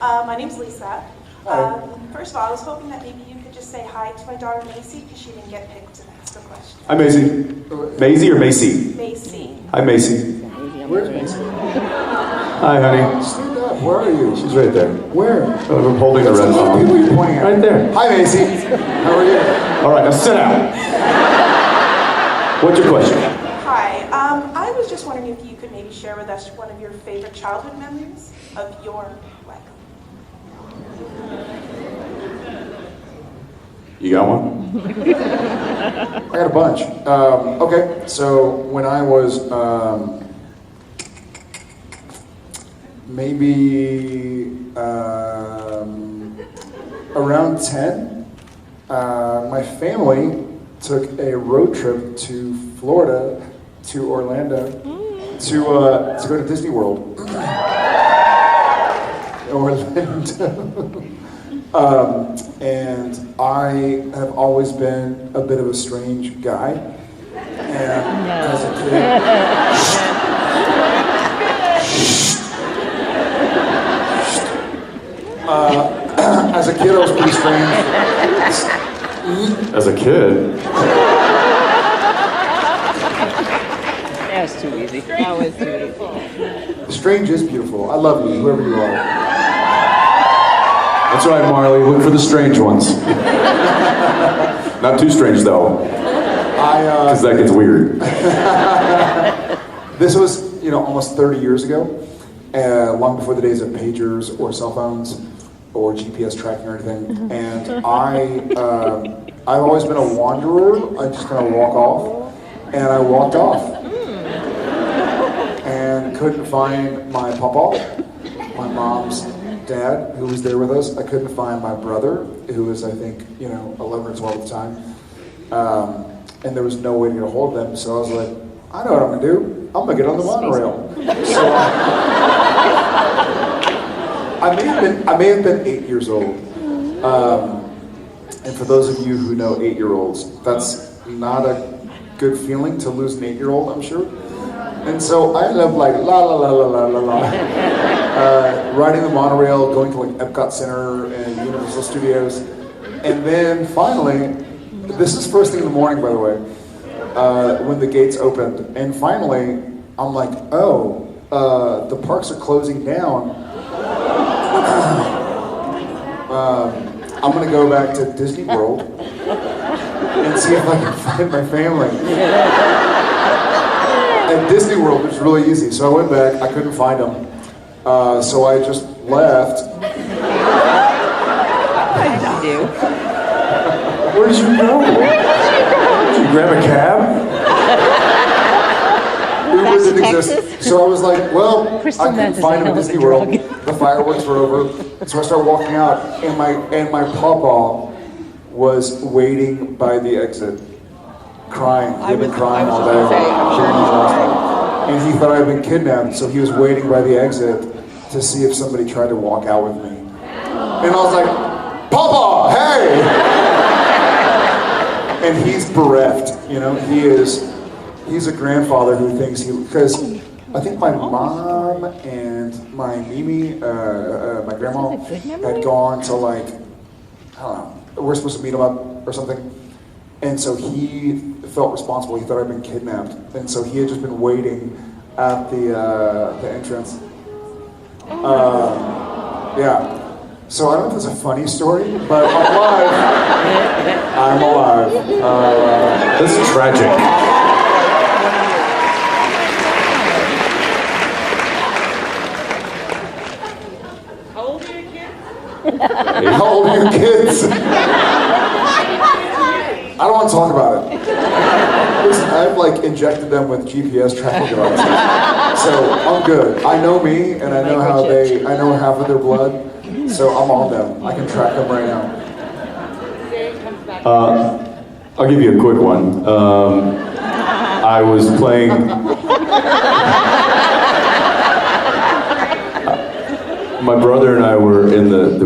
My name's Lisa. First of all, I was hoping that maybe you could just say hi to my daughter Macy because she didn't get picked to ask a question. Hi, Macy. Maisie or Macy? Macy. Hi, Macy. Where's Macy? Hi, honey. Stand up. Where are you? She's right there. Where? I'm holding the red phone. People you're pointing at. Right there. Hi, Macy. How are you? All right, now sit down. What's your question? Hi. I was just wondering if you could maybe share with us one of your favorite childhood memories of your life. You got one? I got a bunch. Okay, so when I was maybe around 10, my family took a road trip to Florida, to Orlando, to go to Disney World. Orlando. And I have always been a bit of a strange guy. And as a kid, as a kid, I was pretty strange. As a kid? That was too easy. That was too easy. Strange is beautiful. I love you, whoever you are. That's right, Marley. Look for the strange ones. Not too strange, though. Because that gets weird. This was, almost 30 years ago, long before the days of pagers or cell phones or GPS tracking or anything. And I've always been a wanderer. I just kind of walk off, and I walked off, and couldn't find my papa, my mom's dad, who was there with us. I couldn't find my brother, who was, I think, 11 or 12 at the time. And there was no way to get a hold of them, so I was like, I know what I'm gonna do. I'm gonna get on the monorail. So I may have been 8 years old. And for those of you who know 8-year-olds, that's not a good feeling to lose an 8-year-old, I'm sure. And so I ended up like la la la la la la la, riding the monorail, going to like Epcot Center and Universal Studios, and then finally, this is first thing in the morning, by the way, when the gates opened, and finally, I'm like, oh, the parks are closing down. I'm gonna go back to Disney World and see if I can find my family. At Disney World, it was really easy, so I went back, I couldn't find them, so I just left. What did you do? Where did you go? Did you grab a cab? Uber didn't exist, so I was like, well, I couldn't find them at Disney World, the fireworks were over, so I started walking out, and my pawpaw was waiting by the exit. Crying. He'd been crying all day. And he thought I'd been kidnapped, so he was waiting by the exit to see if somebody tried to walk out with me. And I was like, Papa, hey! And he's bereft, he's a grandfather who thinks because I think my mom and my Mimi, my grandma, had gone to I don't know, we're supposed to meet him up or something. And so he felt responsible. He thought I'd been kidnapped. And so he had just been waiting at the entrance. Yeah. So I don't know if it's a funny story, but I'm alive. I'm alive. This is tragic. How old are your kids? How old are your kids? I don't want to talk about it. Listen, I've injected them with GPS tracking devices, so I'm good. I know me, and I know I know half of their blood, so I'm on them. I can track them right now. I'll give you a quick one. I was playing. My brother and I were in the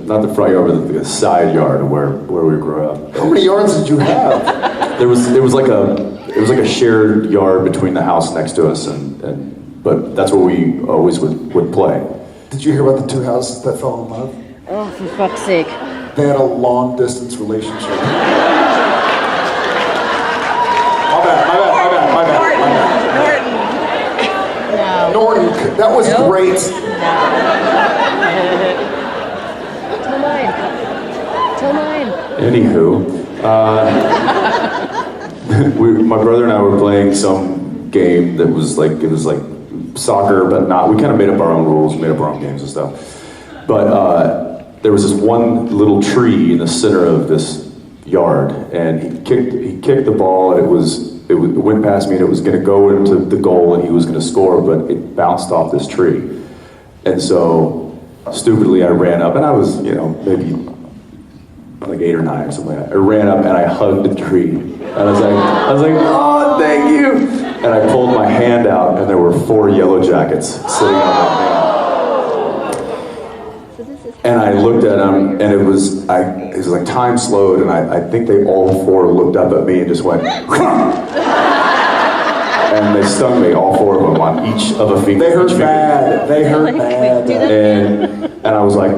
not the front yard, but the side yard where we grew up. How many yards did you have? There was like a shared yard between the house next to us, but that's where we always would play. Did you hear about the two houses that fell in love? Oh, for fuck's sake. They had a long distance relationship. My bad. Norton. Norton, that was Nope. great. Tell mine. Anywho, my brother and I were playing some game that was like, it was like soccer, but not, we kind of made up our own rules, made up our own games and stuff. But there was this one little tree in the center of this yard, and he kicked the ball, and it went past me, and it was going to go into the goal, and he was going to score, but it bounced off this tree. And so, stupidly, I ran up, and I was, maybe like 8 or 9 or something like that. I ran up and I hugged the tree. And I was like, oh, thank you. And I pulled my hand out, and there were 4 yellow jackets sitting on my hand. And I looked at them, and it was like time slowed, and I think they all 4 looked up at me and just went, and they stung me, all 4 of them, on each of a finger. They hurt bad. They hurt bad. And I was like,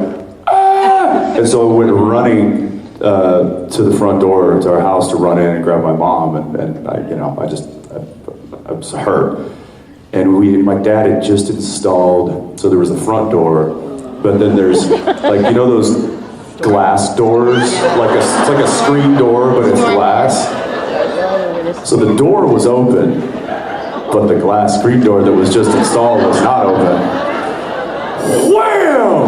ah! And so I went running to the front door to our house to run in and grab my mom, and I was hurt. And my dad had just installed, so there was the front door, but then there's like, those glass doors, it's like a screen door, but it's glass. So the door was open, but the glass screen door that was just installed was not open. Wham!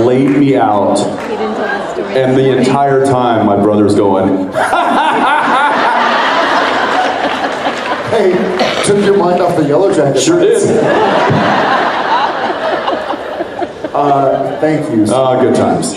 Laid me out. He didn't tell the story. And the entire time my brother's going, Hey, took your mind off the yellow jacket. sure did. Thank you. Good times.